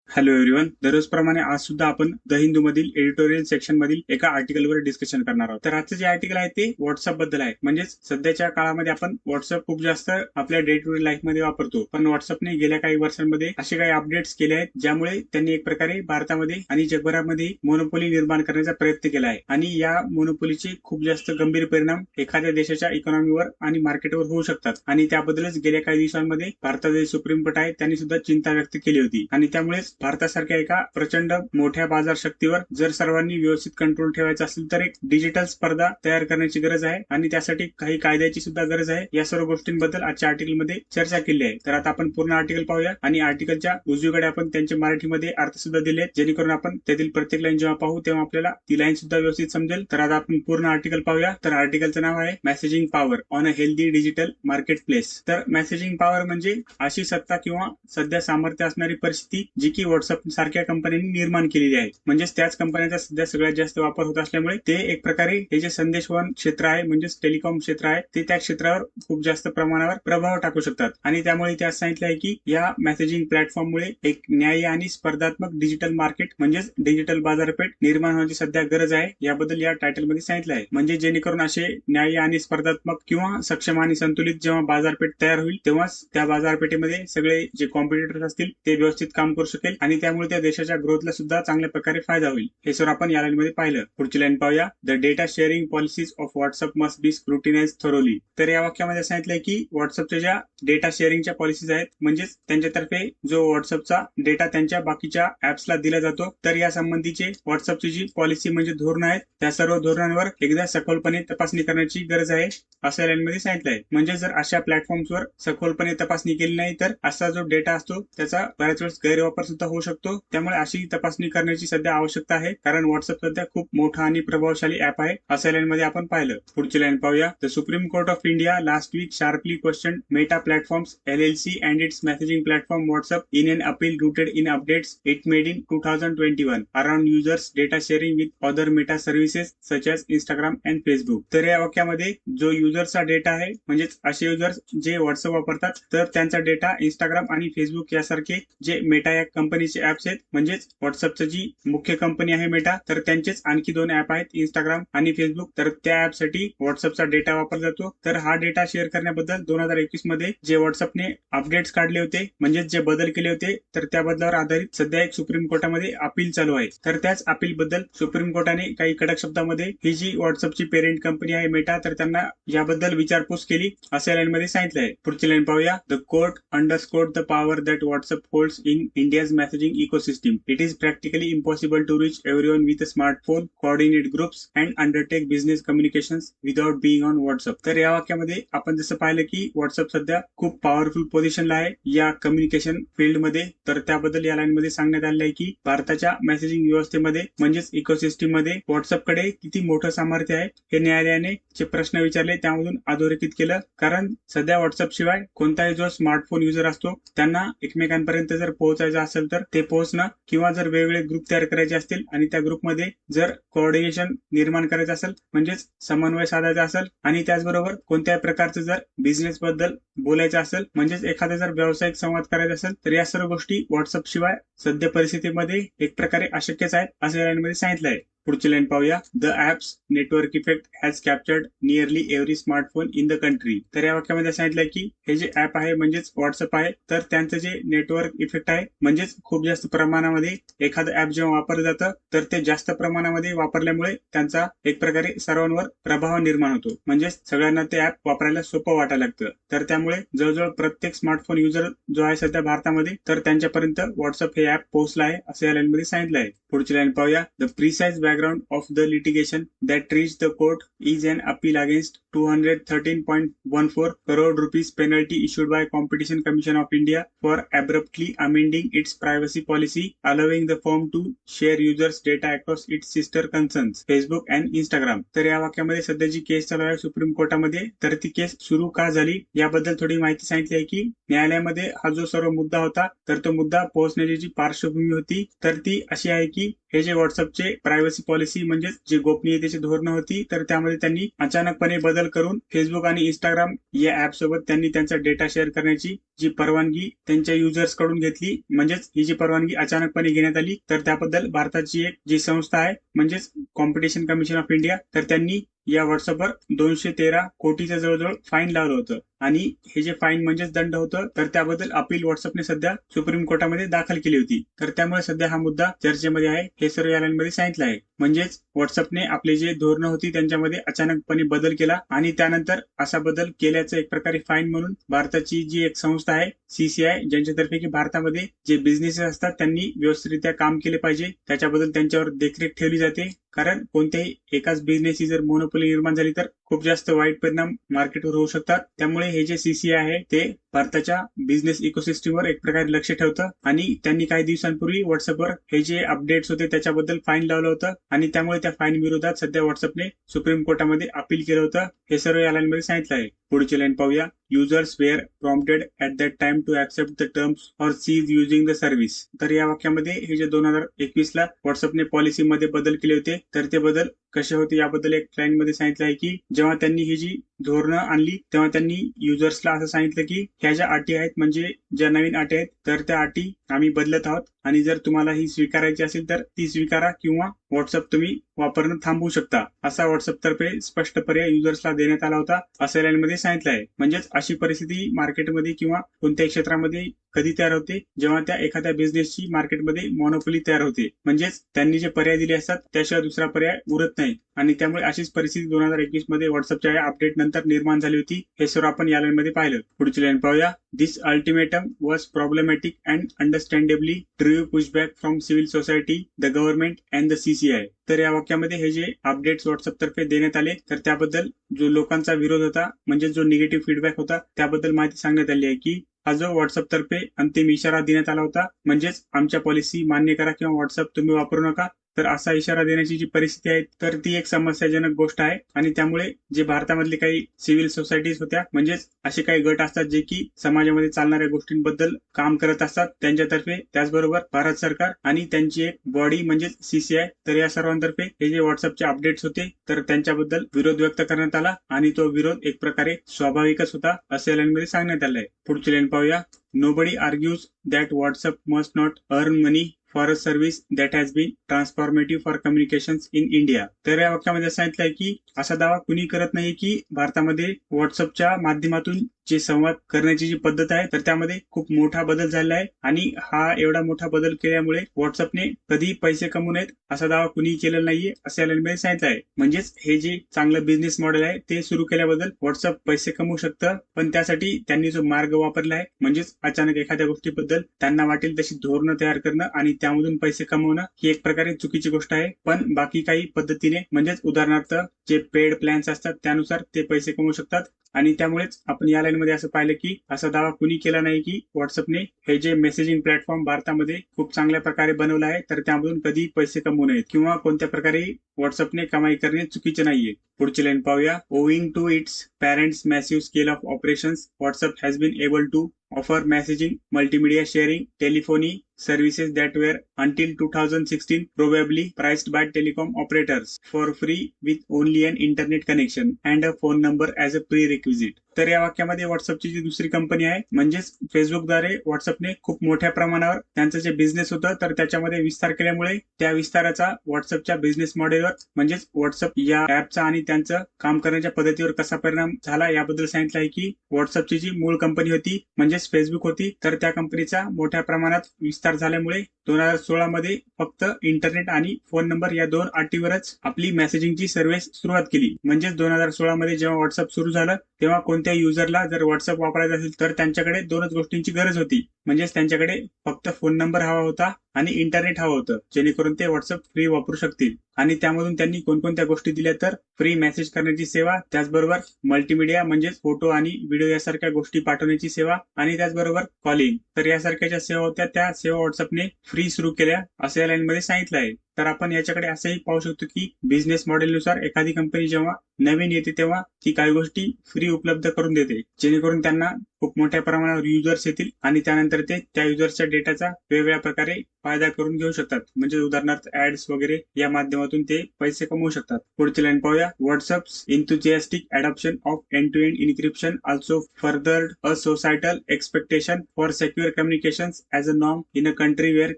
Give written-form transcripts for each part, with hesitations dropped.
Hello everyone. दररोजप्रमाणे आज सुद्धा आपण द हिंदू मधील एडिटोरियल सेक्शन मधील एका आर्टिकलवर डिस्कशन करणार आहोत. तर आजचं जे आर्टिकल आहे ते व्हॉट्सअप बद्दल आहे. म्हणजेच सध्याच्या काळामध्ये आपण व्हॉट्सअप खूप जास्त आपल्या डे टू डे लाईफ मध्ये वापरतो. पण व्हॉट्सअपने गेल्या काही वर्षांमध्ये असे काही अपडेट्स केले आहेत ज्यामुळे त्यांनी एक प्रकारे भारतामध्ये आणि जगभरामध्ये मोनोपोली निर्माण करण्याचा प्रयत्न केला आहे. आणि या मोनोपोलीचे खूप जास्त गंभीर परिणाम एखाद्या देशाच्या इकॉनॉमीवर आणि मार्केटवर होऊ शकतात. आणि त्याबद्दलच गेल्या काही दिवसांमध्ये भारताचे सुप्रीम कोर्ट आहे त्यांनी सुद्धा चिंता व्यक्त केली होती. आणि त्यामुळेच भारतासारख्या एका प्रचंड मोठ्या बाजार शक्तीवर जर सर्वांनी व्यवस्थित कंट्रोल ठेवायचा असेल तर एक डिजिटल स्पर्धा तयार करण्याची गरज आहे आणि त्यासाठी काही कायद्याची सुद्धा गरज आहे. या सर्व गोष्टींबद्दल आजच्या आर्टिकलमध्ये चर्चा केली आहे. तर आता आपण पूर्ण आर्टिकल पाहूया आणि आर्टिकलच्या उजवीकडे आपण त्यांचे मराठीमध्ये अर्थ सुद्धा दिले जेणेकरून आपण त्यातील प्रत्येक लाईन जेव्हा पाहू तेव्हा आपल्याला ती लाईन सुद्धा व्यवस्थित समजेल. तर आता आपण पूर्ण आर्टिकल पाहूया. तर आर्टिकलचं नाव आहे messaging power on a healthy digital marketplace. तर मेसेजिंग पॉवर म्हणजे अशी सत्ता किंवा सध्या सामर्थ्य असणारी परिस्थिती जी की व्हॉट्सअप सारख्या कंपन्यांनी निर्माण केलेली आहे. म्हणजेच त्याच कंपन्यांचा सध्या सगळ्यात जास्त वापर होत असल्यामुळे ते एक प्रकारे हे जे संदेशवहन क्षेत्र आहे म्हणजेच टेलिकॉम क्षेत्र आहे ते त्या क्षेत्रावर खूप जास्त प्रमाणावर प्रभाव टाकू शकतात. आणि त्यामुळे ते असं सांगितलं आहे की या मेसेजिंग प्लॅटफॉर्ममुळे एक न्यायी आणि स्पर्धात्मक डिजिटल मार्केट म्हणजेच डिजिटल बाजारपेठ निर्माण होण्याची सध्या गरज आहे. याबद्दल या टायटलमध्ये सांगितलं आहे. म्हणजे जेणेकरून असे न्यायी आणि स्पर्धात्मक किंवा सक्षम आणि संतुलित जेव्हा बाजारपेठ तयार होईल तेव्हाच त्या बाजारपेठेमध्ये सगळे जे कॉम्पिटिटर्स असतील ते व्यवस्थित काम करू शकेल आणि त्यामुळे त्या देशाच्या ग्रोथला सुद्धा चांगल्या प्रकारे फायदा होईल. हे सर आपण या लाईन मध्ये पाहिलं. पुढची लाईन पाहूया. The data sharing policies of WhatsApp must be scrutinise thoroughly. तर या वाक्यामध्ये सांगितलंय की व्हॉट्सअपच्या ज्या डेटा शेअरिंगच्या पॉलिसीज आहेत म्हणजेच त्यांच्यातर्फे जो व्हॉट्सअपचा डेटा त्यांच्या बाकीच्या ऍप्सला दिला जातो तर या संबंधीचे व्हॉट्सअपची जी पॉलिसी म्हणजे धोरण आहेत त्या सर्व धोरणांवर एकदा सखोलपणे तपासणी करण्याची गरज आहे असं लाईन मध्ये सांगितलं आहे. म्हणजे जर अशा प्लॅटफॉर्म्सवर सखोलपणे तपासणी केली नाही तर असा जो डेटा असतो त्याचा बऱ्याच वेळेस गैरवापर सुद्धा होऊ शकतो. त्यामुळे अशी तपासणी करण्याची सध्या आवश्यकता आहे कारण व्हॉट्सअप सध्या खूप मोठा आणि प्रभावशाली ऍप आहे असं लाईन मध्ये आपण पाहिलं. पुढची लाईन पाहूया. The Supreme Court of India last week sharply question Meta platforms LLC and its messaging platform WhatsApp in an appeal rooted in updates it made in 2021 around users data sharing with other Meta services such as Instagram and Facebook. तर या वाक्यामध्ये जो युजरचा data आहे म्हणजेच असे users जे WhatsApp वापरतात तर त्यांचा डेटा इंस्टाग्राम आणि फेसबुक यासारखे जे मेटा या कंपनीचे ऍप्स आहेत म्हणजेच व्हॉट्सअपची जी मुख्य कंपनी आहे मेटा तर त्यांचेच आणखी दोन ऍप आहेत इंस्टाग्राम आणि फेसबुक. तर त्या ऍपसाठी व्हॉट्सअपचा डेटा वापरला जातो. तर हा डेटा शेअर करण्याबद्दल 2021 मध्ये जे व्हॉट्सअपने अपडेट्स काढले होते म्हणजेच जे बदल केले होते तर त्या बदलावर आधारित सध्या एक सुप्रीम कोर्टामध्ये अपील चालू आहे. तर त्याच अपील बद्दल सुप्रीम कोर्टाने काही कडक शब्दामध्ये ही जी व्हॉट्सअपची पेरेंट कंपनी आहे मेटा तर त्यांना याबद्दल विचारपूस केली असे लाईन मध्ये सांगितलं आहे. पुढची लाईन पाहूया. The court underscored the power that WhatsApp holds in India's messaging ecosystem. It is practically impossible to reach everyone with a smartphone, coordinate groups, and undertake business communications without being on WhatsApp. तर या वाक्यामध्ये आपण जसं पाहिलं की WhatsApp सध्या खूप powerful पोझिशनला आहे या कम्युनिकेशन फील्डमध्ये. तर त्याबद्दल या लाईन मध्ये सांगण्यात आलेलं आहे की भारताच्या मेसेजिंग व्यवस्थेमध्ये म्हणजेच इकोसिस्टीम मध्ये व्हॉट्सअपकडे किती मोठं सामर्थ्य आहे हे न्यायालयाने जे प्रश्न विचारले त्यामधून अधोरेखित केलं. कारण सध्या व्हॉट्सअप शिवाय कोणताही जो स्मार्टफोन युजर असतो त्यांना एकमेकांपर्यंत जर पोहोचायचं असेल तर ते पोहोचणं किंवा जर वेगवेगळे ग्रुप तयार करायचे असतील आणि त्या ग्रुपमध्ये जर कोऑर्डिनेशन निर्माण करायचं असेल म्हणजेच समन्वय साधायचा असेल आणि त्याचबरोबर कोणत्याही प्रकारचं जर बिझनेस बद्दल बोलायचं असेल म्हणजेच एखादा जर व्यावसायिक संवाद करायचा असेल तर या सर्व गोष्टी व्हॉट्सअप शिवाय सध्या परिस्थितीमध्ये एक प्रकारे अशक्यच आहेत असं लाईनमध्ये सांगितलं आहे. पुढची लाईन पाहूया. The apps network effect has captured nearly every smartphone in the country. तर या वाक्यामध्ये सांगितलंय की हे जे ऍप आहे म्हणजेच व्हॉट्सअप आहे तर त्यांचं जे नेटवर्क इफेक्ट आहे म्हणजेच खूप जास्त प्रमाणामध्ये एखादं ऍप जेव्हा वापरलं जातं तर ते जास्त प्रमाणामध्ये वापरल्यामुळे त्यांचा एक प्रकारे सर्वांवर प्रभाव निर्माण होतो. म्हणजेच सगळ्यांना ते ऍप वापरायला सोपं वाटायला लागतं. तर त्यामुळे जवळजवळ प्रत्येक स्मार्टफोन युजर जो आहे सध्या भारतामध्ये तर त्यांच्यापर्यंत व्हॉट्सअप हे ऍप पोहोचला आहे असं या लाईन मध्ये सांगितलं आहे. पुढची लाईन पाहूया. The precise background of the litigation that reached the court is an appeal against 213.14 crore rupees penalty issued by Competition Commission of India for abruptly amending its privacy policy, allowing the firm to share users' data across its sister concerns, Facebook and Instagram. तर या वाक्यामध्ये सध्या जी केस चालू आहे supreme कोर्टामध्ये तर ती केस सुरू का झाली याबद्दल थोडी माहिती सांगितली आहे की न्यायालयामध्ये हा जो सर्व मुद्दा होता तर तो मुद्दा पोहोचण्याची जी पार्श्वभूमी होती तर ती अशी आहे की हे जे व्हॉट्सअपचे प्रायव्हसी प्रायव्हसी पॉलिसी म्हणजे जे गोपनीयतेची धोरणं होती तर त्यामध्ये त्यांनी अचानकपणे बदल करून फेसबुक आणि इंस्टाग्राम या ऍप सोबत त्यांनी त्यांचा डेटा शेअर करण्याची जी परवानगी त्यांच्या युजर्स कडून घेतली. म्हणजेच ही जी परवानगी अचानकपणे घेण्यात आली तर त्याबद्दल भारताची एक जी संस्था आहे म्हणजेच कॉम्पिटिशन कमिशन ऑफ इंडिया तर त्यांनी या व्हॉट्सअपवर 213 कोटीचं जवळजवळ फाईन लावलं होतं. आणि हे जे फाईन म्हणजेच दंड होतं तर त्याबद्दल अपील व्हॉट्सअपने सध्या सुप्रीम कोर्टामध्ये दाखल केली होती. तर त्यामुळे सध्या हा मुद्दा चर्चेमध्ये आहे हे सर्व या लाईनमध्ये सांगितलं आहे. म्हणजेच व्हॉट्सअपने आपले जे धोरणं होती त्यांच्यामध्ये अचानकपणे बदल केला आणि त्यानंतर असा बदल केल्याचं एक प्रकारे फाईन म्हणून भारताची जी एक संस्था आहे CCI ज्यांच्यातर्फे की भारतामध्ये जे बिझनेसेस असतात त्यांनी व्यवस्थितरित्या काम केले पाहिजे त्याच्याबद्दल त्यांच्यावर देखरेख ठेवली जाते. कारण कोणत्याही एकाच बिझनेसची जर मोनोपोली निर्माण झाली तर खूप जास्त वाईट परिणाम मार्केटवर होऊ शकतात. त्यामुळे हे जे CCI आहे ते भारताच्या बिझनेस इकोसिस्टमवर एक प्रकारे लक्ष ठेवतं आणि त्यांनी काही दिवसांपूर्वी व्हॉट्सअपवर हे जे अपडेट्स होते त्याच्याबद्दल फाईन लावलं होतं आणि त्यामुळे त्या फाईन विरोधात सध्या व्हॉट्सअपने सुप्रीम कोर्टामध्ये अपील केलं होतं. हे सर्व या लाईनमध्ये सांगितलं आहे. पुढची लाईन पाहूया. Users were prompted at that time to accept the terms or cease using the service. तर या वाक्यामध्ये हे जे 2021 ला व्हॉट्सअपने पॉलिसीमध्ये बदल केले होते तर ते बदल कसे होते याबद्दल एक लाईन मध्ये सांगितलं आहे की जेव्हा त्यांनी ही जी धोरणं आणली तेव्हा त्यांनी युजर्सला असं सांगितलं की ह्या ज्या अटी आहेत म्हणजे ज्या नवीन अटी आहेत तर त्या अटी आम्ही बदलत आहोत आणि जर तुम्हाला ही स्वीकारायची असेल तर ती स्वीकारा किंवा व्हॉट्सअप तुम्ही वापरणं थांबवू शकता असा व्हॉट्सअप तर्फे स्पष्ट पर्याय युजर्सला देण्यात आला होता असं लाईन मध्ये सांगितलं आहे. म्हणजेच अशी परिस्थिती मार्केटमध्ये किंवा कोणत्याही क्षेत्रामध्ये कधी तयार होते जेव्हा त्या एखाद्या बिझनेसची मार्केटमध्ये मोनोपोली तयार होते. म्हणजेच त्यांनी जे पर्याय दिले असतात त्याशिवाय दुसरा पर्याय उरत नाही आणि त्यामुळे अशीच परिस्थिती 2021 मध्ये व्हॉट्सअपच्या या अपडेट नंतर निर्माण झाली होती. हे सर्व आपण या लाईन मध्ये पाहिलं. पुढची लाईन पाहूया. This ultimatum was problematic and understandably drew pushback from civil society, the government and the CCI. तर या वाक्यामध्ये हे जे अपडेट्स व्हॉट्सअप तर्फे देण्यात आले तर त्याबद्दल जो लोकांचा विरोध होता म्हणजे जो निगेटिव्ह फीडबॅक होता त्याबद्दल माहिती सांगण्यात आली आहे की हा जो व्हॉट्सअप तर्फे अंतिम इशारा देण्यात आला होता म्हणजेच आमच्या पॉलिसी मान्य करा किंवा व्हॉट्सअप तुम्ही वापरू नका तर असा इशारा देण्याची जी परिस्थिती आहे तर ती एक समस्याजनक गोष्ट आहे आणि त्यामुळे जे भारतामधले काही सिव्हिल सोसायटीज होत्या म्हणजेच असे काही गट असतात जे की समाजामध्ये चालणाऱ्या गोष्टींबद्दल काम करत असतात त्यांच्यातर्फे त्याचबरोबर भारत सरकार आणि त्यांची एक बॉडी म्हणजेच CCI तर या सर्वांतर्फे हे जे व्हॉट्सअपचे अपडेट्स होते तर त्यांच्याबद्दल विरोध व्यक्त करण्यात आला आणि तो विरोध एक प्रकारे स्वाभाविकच होता असे लाईनमध्ये सांगण्यात आलंय. पुढची लाईन पाहूया. Nobody argues that WhatsApp must not earn money for a service that has been transformative for communications in India. तर या वाक्यामध्ये सांगितलंय की असा दावा कुणी करत नाही की भारतामध्ये व्हॉट्सअपच्या माध्यमातून जे संवाद करण्याची जी पद्धत आहे तर त्यामध्ये खूप मोठा बदल झाला आहे आणि हा एवढा मोठा बदल केल्यामुळे व्हॉट्सअपने कधी पैसे कमवू नयेत असा दावा कुणी केलेला नाहीये असं लाईनमध्ये सांगितलं आहे. म्हणजेच हे जे चांगलं बिझनेस मॉडेल आहे ते सुरू केल्याबद्दल व्हॉट्सअप पैसे कमवू शकतं पण त्यासाठी त्यांनी जो मार्ग वापरला आहे म्हणजेच अचानक एखाद्या गोष्टीबद्दल त्यांना वाटेल तशी धोरणं तयार करणं आणि त्यामधून पैसे कमवणं ही एक प्रकारे चुकीची गोष्ट आहे. पण बाकी काही पद्धतीने म्हणजेच उदाहरणार्थ जे पेड प्लॅन्स असतात त्यानुसार ते पैसे कमवू शकतात आणि त्यामुळेच आपण या लाईनमध्ये असं पाहिलं की असा दावा कुणी केला नाही की व्हॉट्सअपने हे जे मेसेजिंग प्लॅटफॉर्म भारतामध्ये खूप चांगल्या प्रकारे बनवलं आहे तर त्यामधून कधी पैसे कमवू नयेत किंवा कोणत्या प्रकारे व्हॉट्सअपने कमाई करणे चुकीचे नाहीये. पुढची लाईन पाहूया. Owing to its parent's massive scale of operations WhatsApp has been able to offer messaging, multimedia sharing, telephony services that were until 2016 probably priced by telecom operators for free with only an internet connection and a phone number as a prerequisite. तर या वाक्यामध्ये व्हॉट्सअपची जी दुसरी company आहे म्हणजेच फेसबुकद्वारे व्हॉट्सअपने खूप मोठ्या प्रमाणावर त्यांचं जे बिझनेस होतं तर त्याच्यामध्ये विस्तार केल्यामुळे त्या विस्ताराचा व्हॉट्सअपच्या बिझनेस मॉडेलवर म्हणजेच व्हॉट्सअप या ऍपचा आणि त्यांचं काम करण्याच्या पद्धतीवर कसा परिणाम झाला याबद्दल सांगितलं आहे की व्हॉट्सअपची जी मूळ कंपनी होती म्हणजेच फेसबुक होती तर त्या कंपनीचा मोठ्या प्रमाणात विस्तार झाल्यामुळे 2016 मध्ये फक्त इंटरनेट आणि फोन नंबर या दोन अटीवरच आपली मेसेजिंगची सर्व्हिस सुरुवात केली. म्हणजेच 2016 मध्ये जेव्हा व्हॉट्सअप सुरू झालं तेव्हा कोणत्या युजरला जर व्हॉट्सअप वापरायचं असेल तर त्यांच्याकडे दोनच गोष्टींची गरज होती म्हणजेच त्यांच्याकडे फक्त फोन नंबर हवा होता आणि इंटरनेट हवं होतं जेणेकरून ते व्हॉट्सअप फ्री वापरू शकतील आणि त्यामधून त्यांनी कोणकोणत्या गोष्टी दिल्या तर फ्री मेसेज करण्याची सेवा त्याचबरोबर मल्टीमीडिया म्हणजेच फोटो आणि व्हिडिओ यासारख्या गोष्टी पाठवण्याची सेवा आणि त्याचबरोबर कॉलिंग तर यासारख्या ज्या सेवा होत्या त्या सेवा व्हॉट्सअपने फ्री सुरू केल्या असं या लाईन मध्ये सांगितलं आहे. तर आपण याच्याकडे असंही पाहू शकतो की बिझनेस मॉडेलनुसार एखादी कंपनी जेव्हा नवीन येते तेव्हा ती काही गोष्टी फ्री उपलब्ध करून देते, जेणेकरून त्यांना खूप मोठ्या प्रमाणावर युजर्स येतील आणि त्यानंतर ते त्या युजर्सच्या डेटाचा वेगवेगळ्या प्रकारे फायदा करून घेऊ शकतात. म्हणजे उदाहरणार्थ ऍड्स वगैरे या माध्यमातून ते पैसे कमवू शकतात. पुढची लाईन पाहूया. व्हॉट्सअप्स enthusiastic adoption of end-to-end encryption also furthered a societal expectation for secure communications as a norm in a country where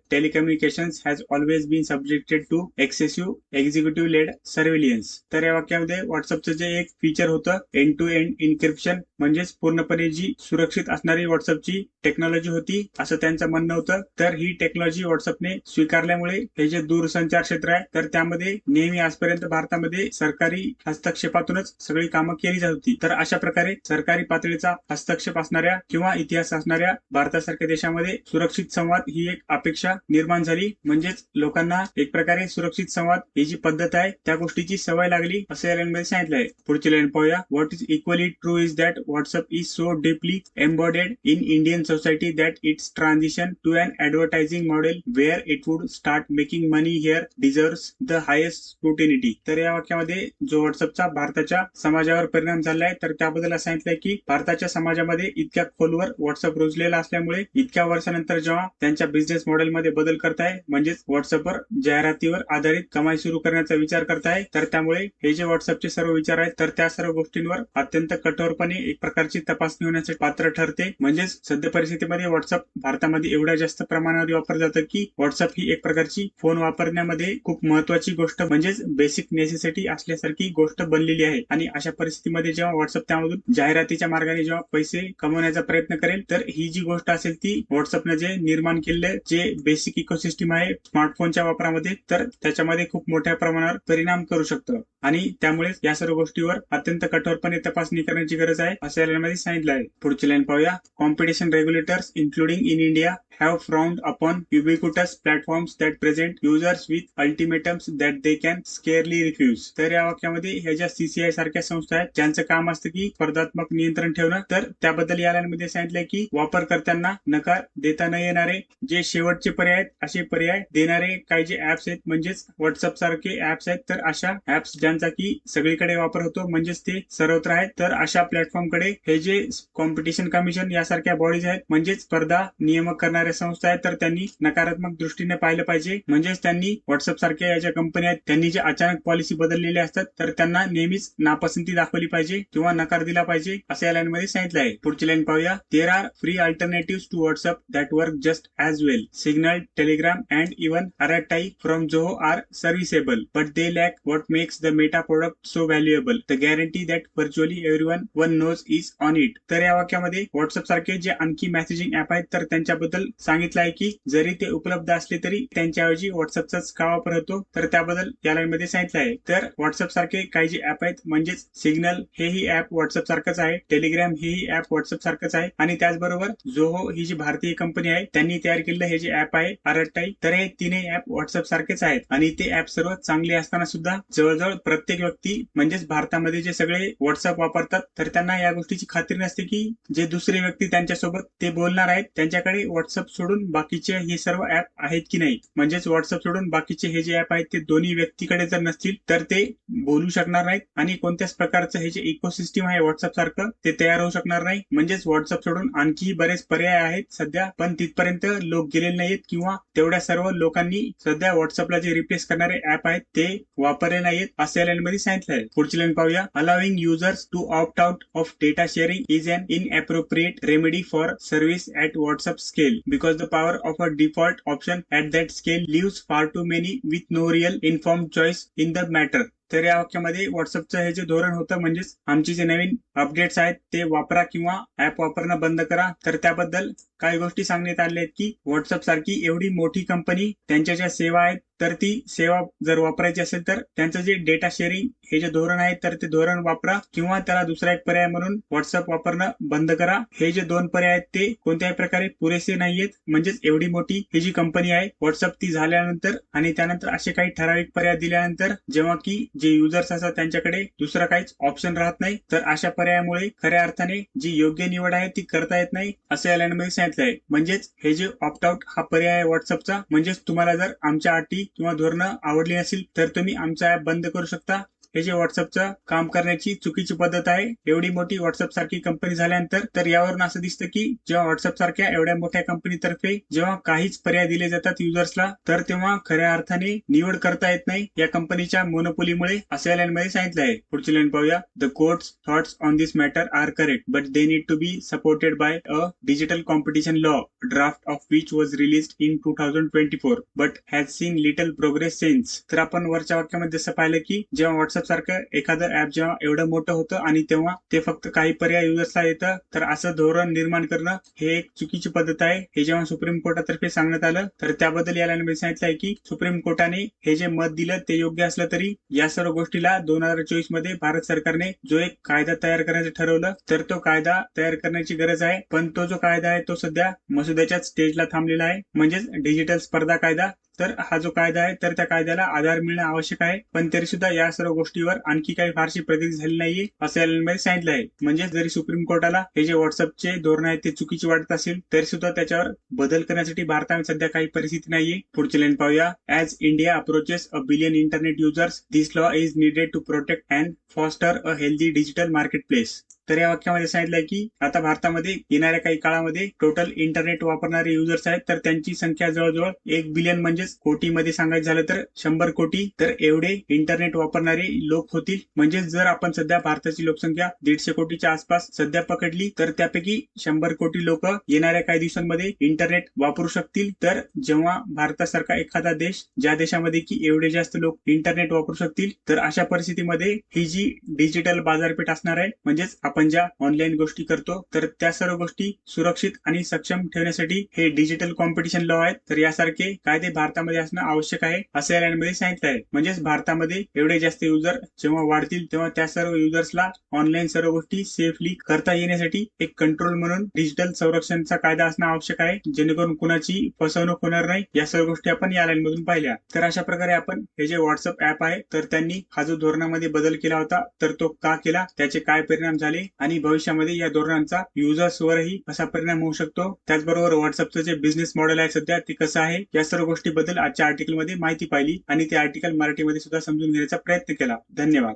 telecommunications has always been subjected to excessive executive-led surveillance. तर या वाक्यामध्ये व्हॉट्सअपचं जे एक फीचर होतं end to end encryption, म्हणजेच पूर्णपणे जी सुरक्षित असणारी व्हॉट्सअपची टेक्नॉलॉजी होती असं त्यांचं म्हणणं होतं. तर ही टेक्नॉलॉजी व्हॉट्सअपने स्वीकारल्यामुळे हे जे दूरसंचार क्षेत्र आहे तर त्यामध्ये नेहमी आजपर्यंत भारतामध्ये सरकारी हस्तक्षेपातूनच सगळी कामं केली जात होती. तर अशा प्रकारे सरकारी पातळीचा हस्तक्षेप असणाऱ्या किंवा इतिहास असणाऱ्या भारतासारख्या देशामध्ये सुरक्षित संवाद ही एक अपेक्षा निर्माण झाली. म्हणजेच लोकांना एक प्रकारे सुरक्षित संवाद ही जी पद्धत आहे त्या गोष्टीची सवय लागली असं या लाईनमध्ये सांगितलं आहे. पुढची लाईन पाहूया. What is equally true is that WhatsApp is so deeply embodied in Indian society that its transition to an advertising model where it would start making money here deserves the highest scrutiny. तर या वाक्यामध्ये जो व्हॉट्सअपचा भारताच्या समाजावर परिणाम झाला आहे तर त्याबद्दल असं सांगितलंय की भारताच्या समाजामध्ये इतक्या खोलवर व्हॉट्सअप रुजलेला असल्यामुळे इतक्या वर्षानंतर जेव्हा त्यांच्या बिझनेस मॉडेलमध्ये बदल करताय, म्हणजेच व्हॉट्सअपवर जाहिरातीवर आधारित कमाई सुरू करण्याचा विचार करताय, तर त्यामुळे हे जे व्हॉट्सअपचे सर्व विचार आहेत तर त्या सर्व गोष्टींवर अत्यंत कठोरपणे एक प्रकारची तपासणी होण्यासाठी पात्र ठरते. म्हणजेच सध्या परिस्थितीमध्ये व्हॉट्सअप भारतामध्ये एवढ्या जास्त प्रमाणावर वापरलं जातं की व्हॉट्सअप ही एक प्रकारची फोन वापरण्यामध्ये खूप महत्वाची गोष्ट म्हणजेच बेसिक नेसेसिटी असल्यासारखी गोष्ट बनलेली आहे. आणि अशा परिस्थितीमध्ये जेव्हा व्हॉट्सअप त्यामधून जाहिरातीच्या मार्गाने जेव्हा पैसे कमवण्याचा प्रयत्न करेल तर ही जी गोष्ट असेल ती व्हॉट्सअपने जे निर्माण केलेलं जे बेसिक इकोसिस्टम आहे स्मार्टफोनच्या वापरामध्ये तर त्याच्यामध्ये खूप मोठ्या प्रमाणावर परिणाम करू शकतं. आणि त्यामुळे या सर्व गोष्टीवर अत्यंत कठोरपणे तपासणी करण्याची गरज आहे असं यामध्ये सांगितलं आहे. पुढची लाईन पाहूया. Competition regulators, including in India, have frowned upon ubiquitous platforms that present users with ultimatums that they can scarcely refuse. तर या वाक्यामध्ये ह्या ज्या CCI सारख्या संस्था आहेत ज्यांचं काम असतं की स्पर्धात्मक नियंत्रण ठेवणं, तर त्याबद्दल या लाईनमध्ये सांगितलंय की वापरकर्त्यांना नकार देता न येणारे जे शेवटचे पर्याय आहेत असे पर्याय देणारे काही जे ऍप्स आहेत, म्हणजेच व्हॉट्सअप सारखे ऍप्स आहेत, तर अशा ऍप्स ज्यांचा की सगळीकडे वापर होतो म्हणजेच ते सर्वत्र आहेत, तर अशा प्लॅटफॉर्मकडे हे जे कॉम्पिटिशन कमिशन यासारख्या बॉडीज आहेत म्हणजेच स्पर्धा नियमक करणाऱ्या संस्था आहेत तर त्यांनी नकारात्मक दृष्टीने पाहिलं पाहिजे. म्हणजेच त्यांनी व्हॉट्सअप सारख्या या ज्या कंपन्या आहेत त्यांनी जे अचानक पॉलिसी बदललेल्या असतात तर त्यांना नेहमीच नापसंती दाखवली पाहिजे किंवा नकार दिला पाहिजे असं या लाईन मध्ये सांगितलं आहे. पुढची लाईन पाहूया. There are free alternative to WhatsApp that work just as well. Signal, Telegram and even RTI from Zoho are serviceable but they lack what makes the Meta product so valuable. The guarantee that virtually everyone knows is on it. तर या वाक्यामध्ये WhatsApp सारखे जे आणखी messaging app आहेत तर त्यांच्याबद्दल सांगितलं आहे की जरी ते उपलब्ध असले तरी त्यांच्याऐवजी व्हॉट्सअपचाच का वापर होतो तर त्याबद्दल या लाईन मध्ये सांगितलं आहे. तर व्हॉट्सअप सारखे काही जे ऍप आहेत म्हणजेच सिग्नल हेही ऍप व्हॉट्सअप सारखंच आहे, टेलिग्राम हेही ऍप व्हॉट्सअप सारखंच आहे आणि त्याचबरोबर जोहो ही जी भारतीय कंपनी आहे त्यांनी तयार केलेलं हे जे ऍप आहे RTI, तर हे तीनही ऍप व्हॉट्सअप सारखेच आहेत. आणि ते ऍप सर्व चांगले असताना सुद्धा जवळजवळ प्रत्येक व्यक्ती म्हणजेच भारतामध्ये जे सगळे व्हॉट्सअप वापरतात तर त्यांना या गोष्टीची खात्री नसते की जे दुसरे व्यक्ती त्यांच्यासोबत ते बोलणार आहेत त्यांच्याकडे व्हॉट्सअप सोडून बाकीचे हे सर्व ऍप आहेत की नाही. म्हणजेच व्हॉट्सअप सोडून बाकीचे हे जे ऍप आहेत ते दोन्ही व्यक्तीकडे जर नसतील तर ते बोलू शकणार नाहीत आणि कोणत्याच प्रकारचं हे जे इकोसिस्टम आहे व्हॉट्सअप सारखं ते तयार होऊ शकणार नाही. म्हणजेच व्हॉट्सअप सोडून आणखी बरेच पर्याय आहेत सध्या, पण तिथपर्यंत लोक गेलेले नाहीत किंवा तेवढ्या सर्व लोकांनी सध्या व्हॉट्सअपला जे रिप्लेस करणारे ऍप आहेत ते वापरले नाहीत असं या लाईन मध्ये सांगितलं आहे. पुढची लाईन पाहूया. Allowing users to opt out of data sharing is an inappropriate remedy for service at WhatsApp scale because the power of a default option at that scale leaves far too many with no real informed choice in the matter. तर या वाक्यामध्ये व्हॉट्सअपचं हे जे धोरण होतं म्हणजेच आमची जे नवीन अपडेट्स आहेत ते वापरा किंवा ऍप वापरणं बंद करा, तर त्याबद्दल काही गोष्टी सांगण्यात आल्या आहेत की व्हॉट्सअप सारखी एवढी मोठी कंपनी त्यांच्या ज्या सेवा आहेत तर ती सेवा जर वापरायची असेल तर त्यांचं जे डेटा शेअरिंग हे जे धोरण आहे तर ते धोरण वापरा किंवा त्याला दुसरा एक पर्याय म्हणून व्हॉट्सअप वापरणं बंद करा. हे जे दोन पर्याय आहेत ते कोणत्याही प्रकारे पुरेसे नाहीयेत. म्हणजेच एवढी मोठी ही जी कंपनी आहे व्हॉट्सअप ती झाल्यानंतर आणि त्यानंतर असे काही ठराविक पर्याय दिल्यानंतर जेव्हा की जे युजर्स असतात त्यांच्याकडे दुसरा काहीच ऑप्शन राहत नाही. तर अशा पर्यायामुळे खऱ्या अर्थाने जी योग्य निवड आहे ती करता येत नाही असं या लाईनमध्ये सांगितलं आहे. म्हणजेच हे जे ऑप्ट आउट हा पर्याय आहे व्हॉट्सअपचा, म्हणजेच तुम्हाला जर आमच्या अटी किंवा धोरणं आवडली नसेल तर तुम्ही आमचा ऍप बंद करू शकता. हे जे व्हॉट्सअपचं काम करण्याची चुकीची पद्धत आहे. एवढी मोठी व्हॉट्सअप सारखी कंपनी झाल्यानंतर तर यावरून असं दिसतं की जेव्हा व्हॉट्सअप सारख्या एवढ्या मोठ्या कंपनीतर्फे जेव्हा काहीच पर्याय दिले जातात युजर्सला तर तेव्हा खऱ्या अर्थाने निवड करता येत नाही या कंपनीच्या मोनोपोलीमुळे असं या लाईनमध्ये सांगितलं आहे. पुढची लाईन पाहूया. The court's thoughts on this matter are correct but they need to be supported by a digital competition law draft of which was released in 2024 but has seen little progress since. तर आपण वरच्या वाक्यामध्ये जसं पाहिलं की जेव्हा WhatsApp सारखं एखादं ऍप जेव्हा एवढं मोठं होतं आणि तेव्हा ते फक्त काही पर्याय युजर्सला येतं तर असं धोरण निर्माण करणं हे एक चुकीची पद्धत आहे. हे जेव्हा सुप्रीम कोर्टातर्फे सांगण्यात आलं तर त्याबद्दल या लाईनमध्ये सांगितलं आहे की सुप्रीम कोर्टाने हे जे मत दिलं ते योग्य असलं तरी या सर्व गोष्टीला 2024 मध्ये भारत सरकारने जो एक कायदा तयार करायचं ठरवलं तर तो कायदा तयार करण्याची गरज आहे. पण तो जो कायदा आहे तो सध्या मसुद्याच्याच स्टेजला थांबलेला आहे, म्हणजेच डिजिटल स्पर्धा कायदा. तर हा जो कायदा आहे तर त्या कायद्याला आधार मिळणं आवश्यक आहे. पण तरी सुद्धा या सर्व गोष्टीवर आणखी काही फारशी प्रगती झाली नाहीये असं या लाईनमध्ये सांगितलं आहे. म्हणजे जरी सुप्रीम कोर्टाला हे जे व्हॉट्सअपचे धोरण आहे ते चुकीचे वाटत असेल तरी सुद्धा त्याच्यावर बदल करण्यासाठी भारतामध्ये सध्या काही परिस्थिती नाहीये. पुढची लाईन पाहूया. As India approaches a billion internet users this law is needed to protect and foster a healthy digital marketplace. तर या वाक्यामध्ये सांगितलंय की आता भारतामध्ये येणाऱ्या काही काळामध्ये टोटल इंटरनेट वापरणारे युजर्स आहेत तर त्यांची संख्या जवळजवळ 1 बिलियन म्हणजेच कोटीमध्ये सांगायचं झालं तर 100 कोटी. तर एवढे इंटरनेट वापरणारे लोक होतील. म्हणजे जर आपण सध्या भारताची लोकसंख्या 150 कोटीच्या आसपास सध्या पकडली तर त्यापैकी 100 कोटी लोक येणाऱ्या काही दिवसांमध्ये इंटरनेट वापरू शकतील. तर जेव्हा भारतासारखा एखादा देश ज्या देशामध्ये की एवढे जास्त लोक इंटरनेट वापरू शकतील तर अशा परिस्थितीमध्ये ही जी डिजिटल बाजारपेठ असणार आहे, म्हणजेच आपण ज्या ऑनलाईन गोष्टी करतो तर त्या सर्व गोष्टी सुरक्षित आणि सक्षम ठेवण्यासाठी हे डिजिटल कॉम्पिटिशन लॉ आहेत. तर यासारखे कायदे भारतामध्ये असणं आवश्यक आहे असं या लाईनमध्ये सांगितलं आहे. म्हणजेच भारतामध्ये एवढे जास्त युजर जेव्हा वाढतील तेव्हा त्या सर्व युजर्सला ऑनलाईन सर्व गोष्टी सेफली करता येण्यासाठी एक कंट्रोल म्हणून डिजिटल संरक्षणचा कायदा असणं आवश्यक आहे, जेणेकरून कुणाची फसवणूक होणार नाही. या सर्व गोष्टी आपण या लाईन मधून पाहिल्या. तर अशा प्रकारे आपण हे जे व्हॉट्सअप ऍप आहे तर त्यांनी हा जो धोरणामध्ये बदल केला होता तर तो का केला, त्याचे काय परिणाम झाले आणि भविष्यामध्ये या धोरणांचा युजर्सवरही कसा परिणाम होऊ शकतो, त्याचबरोबर व्हॉट्सअपचं जे बिझनेस मॉडेल आहे सध्या ते कसं आहे, या सर्व गोष्टीबद्दल आजच्या आर्टिकलमध्ये माहिती पाहिली आणि ते आर्टिकल मराठीमध्ये सुद्धा समजून घेण्याचा प्रयत्न केला. धन्यवाद.